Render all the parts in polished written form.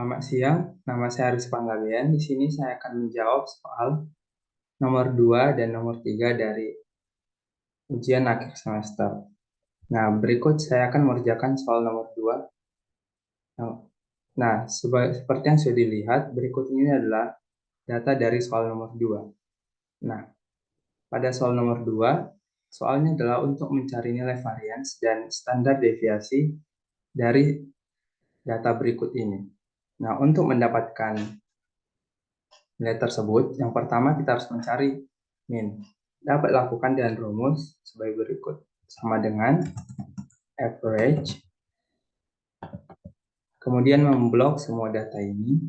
Selamat siang, nama saya Aris Panggabean. Di sini saya akan menjawab soal nomor 2 dan nomor 3 dari ujian akhir semester. Nah, berikut saya akan mengerjakan soal nomor 2. Nah, seperti yang sudah dilihat, berikut ini adalah data dari soal nomor 2. Nah, pada soal nomor 2, soalnya adalah untuk mencari nilai varians dan standar deviasi dari data berikut ini. Nah, untuk mendapatkan nilai tersebut, yang pertama kita harus mencari min. Dapat lakukan dengan rumus sebagai berikut. Sama dengan average, kemudian memblok semua data ini.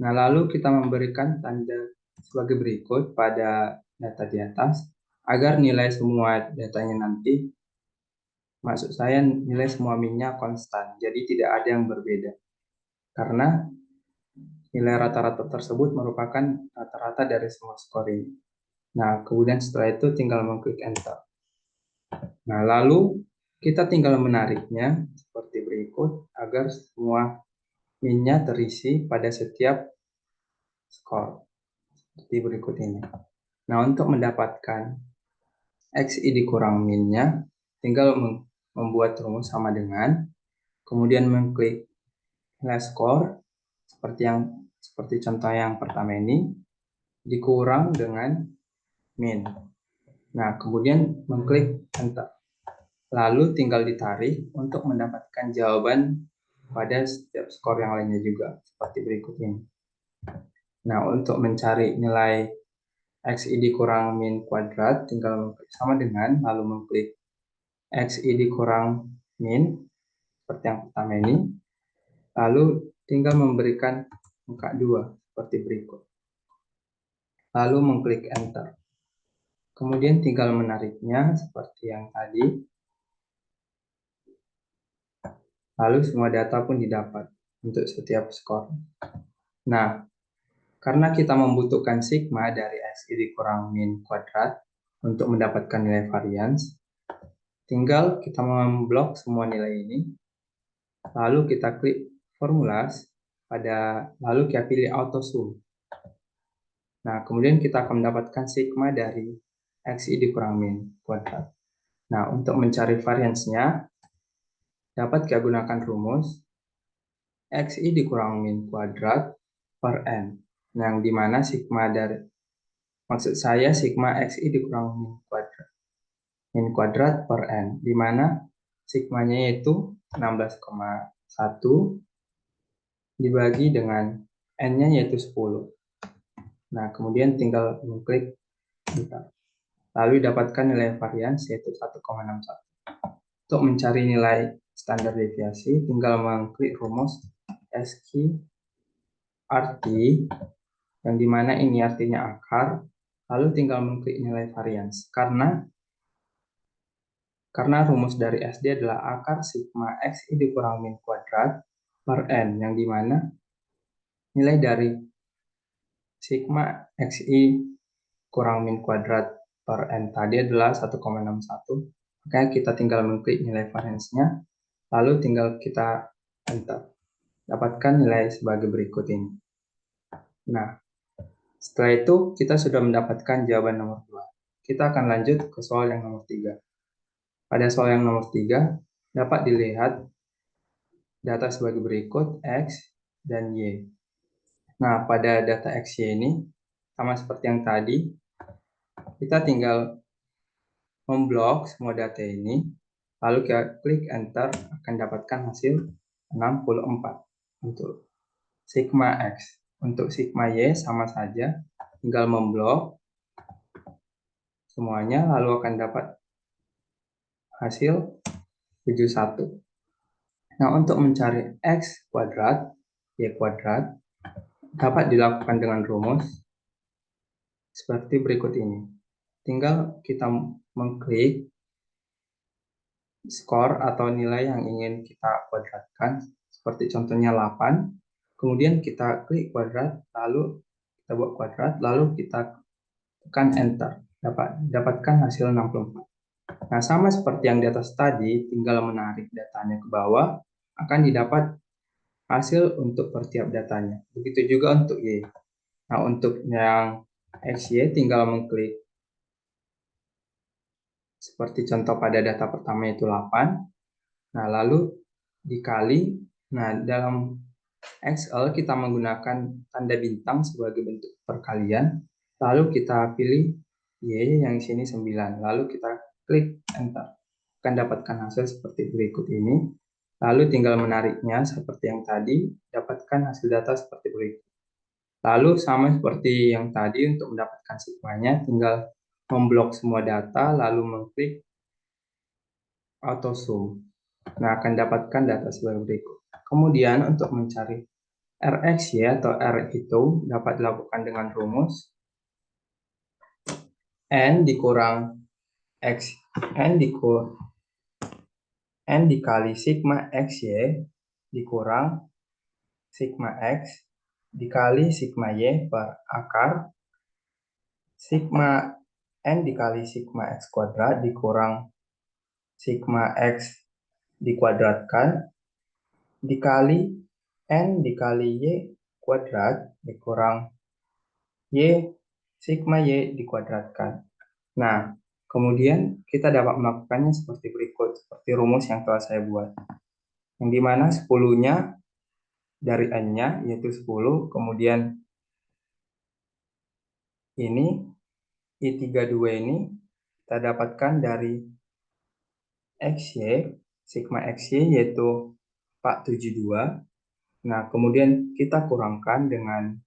Nah, lalu kita memberikan tanda sebagai berikut pada data di atas, agar nilai semua datanya nanti, maksud saya nilai semua minnya konstan, jadi tidak ada yang berbeda. Karena nilai rata-rata tersebut merupakan rata-rata dari semua skor ini. Nah, kemudian setelah itu tinggal mengklik enter. Nah, lalu kita tinggal menariknya seperti berikut agar semua minnya terisi pada setiap skor. Seperti berikut ini. Nah, untuk mendapatkan XI dikurang minnya, tinggal membuat rumus sama dengan, kemudian mengklik nilai skor, seperti contoh yang pertama ini, dikurang dengan min. Nah, kemudian mengklik enter. Lalu tinggal ditarik untuk mendapatkan jawaban pada setiap skor yang lainnya juga, seperti berikut ini. Nah, untuk mencari nilai XI dikurang min kuadrat, tinggal mengklik sama dengan, lalu mengklik XI dikurang min, seperti yang pertama ini, lalu tinggal memberikan angka 2, seperti berikut. Lalu mengklik enter. Kemudian tinggal menariknya, seperti yang tadi, lalu semua data pun didapat untuk setiap skor. Nah, karena kita membutuhkan sigma dari XI dikurang min kuadrat untuk mendapatkan nilai varians, tinggal kita memblok semua nilai ini, lalu kita klik formulas, lalu kita pilih auto sum. Nah, kemudian kita akan mendapatkan sigma dari XI dikurang min kuadrat. Nah, untuk mencari variansnya, dapat kita gunakan rumus XI dikurang min kuadrat per N, yang dimana sigma dari, maksud saya sigma XI dikurang min kuadrat per N, dimana sigmanya yaitu 16,1 dibagi dengan N-nya yaitu 10. Nah, kemudian tinggal mengklik enter. Lalu dapatkan nilai varians yaitu 1,61. Untuk mencari nilai standar deviasi, tinggal mengklik rumus SQRT, yang dimana ini artinya akar, lalu tinggal mengklik nilai varians. Karena rumus dari SD adalah akar sigma XI dikurang min kuadrat per N, yang dimana nilai dari sigma XI kurang min kuadrat per N tadi adalah 1,61. Makanya kita tinggal mengklik nilai variansnya, lalu tinggal kita enter. Dapatkan nilai sebagai berikut ini. Nah, setelah itu kita sudah mendapatkan jawaban nomor 2. Kita akan lanjut ke soal yang nomor 3. Pada soal yang nomor 3, dapat dilihat data sebagai berikut, X dan Y. Nah, pada data X, Y ini, sama seperti yang tadi, kita tinggal memblok semua data ini, lalu kita klik enter, akan dapatkan hasil 64 untuk sigma X. Untuk sigma Y sama saja, tinggal memblok semuanya, lalu akan dapat hasil 71. Nah, untuk mencari X kuadrat, Y kuadrat, dapat dilakukan dengan rumus seperti berikut ini. Tinggal kita mengklik skor atau nilai yang ingin kita kuadratkan, seperti contohnya 8, kemudian kita klik kuadrat, lalu kita buat kuadrat, lalu kita tekan enter, dapatkan hasil 64. Nah, sama seperti yang di atas tadi, tinggal menarik datanya ke bawah, akan didapat hasil untuk per tiap datanya. Begitu juga untuk Y. Nah, untuk yang XY tinggal mengklik seperti contoh pada data pertama itu 8. Nah, lalu dikali. Nah, dalam Excel kita menggunakan tanda bintang sebagai bentuk perkalian. Lalu kita pilih Y yang sini 9. Lalu kita klik Enter. Akan dapatkan hasil seperti berikut ini. Lalu tinggal menariknya seperti yang tadi, dapatkan hasil data seperti berikut. Lalu sama seperti yang tadi untuk mendapatkan sigmanya, tinggal memblok semua data, lalu mengklik Auto Zoom. Nah, akan dapatkan data sebagai berikut. Kemudian untuk mencari RX atau R itu dapat dilakukan dengan rumus N dikurang X, N dikali sigma XY dikurang sigma X dikali sigma Y per akar sigma N dikali sigma X kuadrat dikurang sigma X dikuadratkan dikali N dikali Y kuadrat dikurang Y sigma Y dikuadratkan. Nah, kemudian kita dapat melakukannya seperti berikut, seperti rumus yang telah saya buat. Yang dimana 10-nya dari N-nya, yaitu 10, kemudian ini, I32 ini, kita dapatkan dari XY, sigma XY, yaitu 472. Nah, kemudian kita kurangkan dengan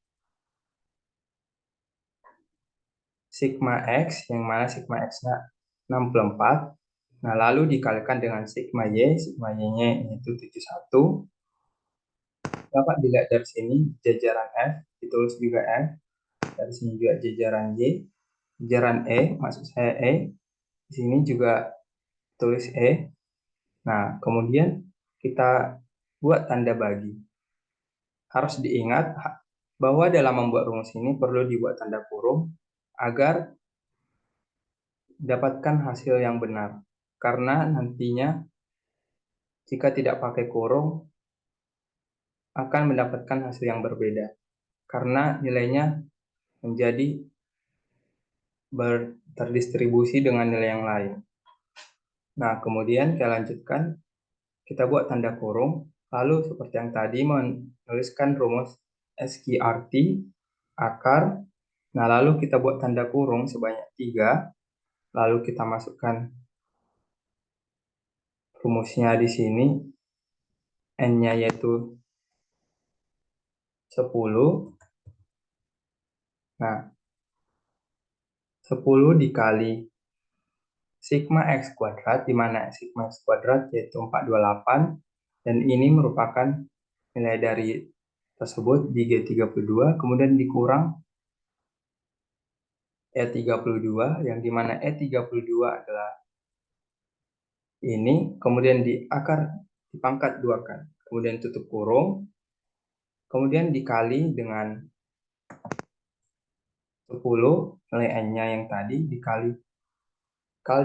sigma X, yang mana sigma X-nya 64. Nah, lalu dikalikan dengan sigma Y-nya yaitu 71. Dapat dilihat dari sini, jajaran F, ditulis juga F. Dari sini juga jajaran Y, jajaran E, maksud saya E. Di sini juga tulis E. Nah, kemudian kita buat tanda bagi. Harus diingat bahwa dalam membuat rumus ini perlu dibuat tanda kurung agar dapatkan hasil yang benar. Karena nantinya jika tidak pakai kurung akan mendapatkan hasil yang berbeda. Karena nilainya menjadi terdistribusi dengan nilai yang lain. Nah, kemudian kita lanjutkan, kita buat tanda kurung, lalu seperti yang tadi menuliskan rumus SQRT, akar, nah lalu kita buat tanda kurung sebanyak 3, lalu kita masukkan rumusnya di sini, N-nya yaitu 10, nah 10 dikali sigma X kuadrat, di mana sigma X kuadrat yaitu 428, dan ini merupakan nilai dari tersebut di G32, kemudian dikurang E32, yang dimana E32 adalah ini, kemudian di akar dipangkat 2 kan, kemudian tutup kurung, kemudian dikali dengan 10, nilai N-nya yang tadi, dikali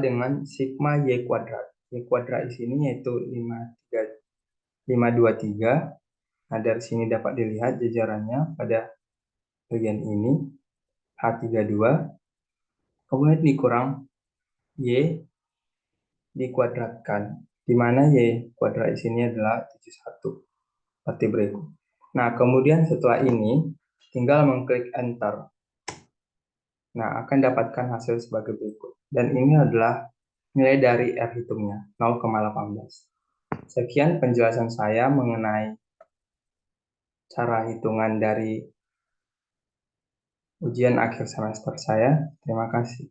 dengan sigma Y kuadrat. Y kuadrat di sini yaitu 523. Nah, dari sini dapat dilihat jajarannya pada bagian ini, H32, kemudian dikurang Y dikuadratkan, di mana Y kuadrat di sini adalah 71, seperti berikut. Nah, kemudian setelah ini, tinggal mengklik Enter. Nah, akan dapatkan hasil sebagai berikut. Dan ini adalah nilai dari R hitungnya, 0,18. Sekian penjelasan saya mengenai cara hitungan dari ujian akhir semester saya. Terima kasih.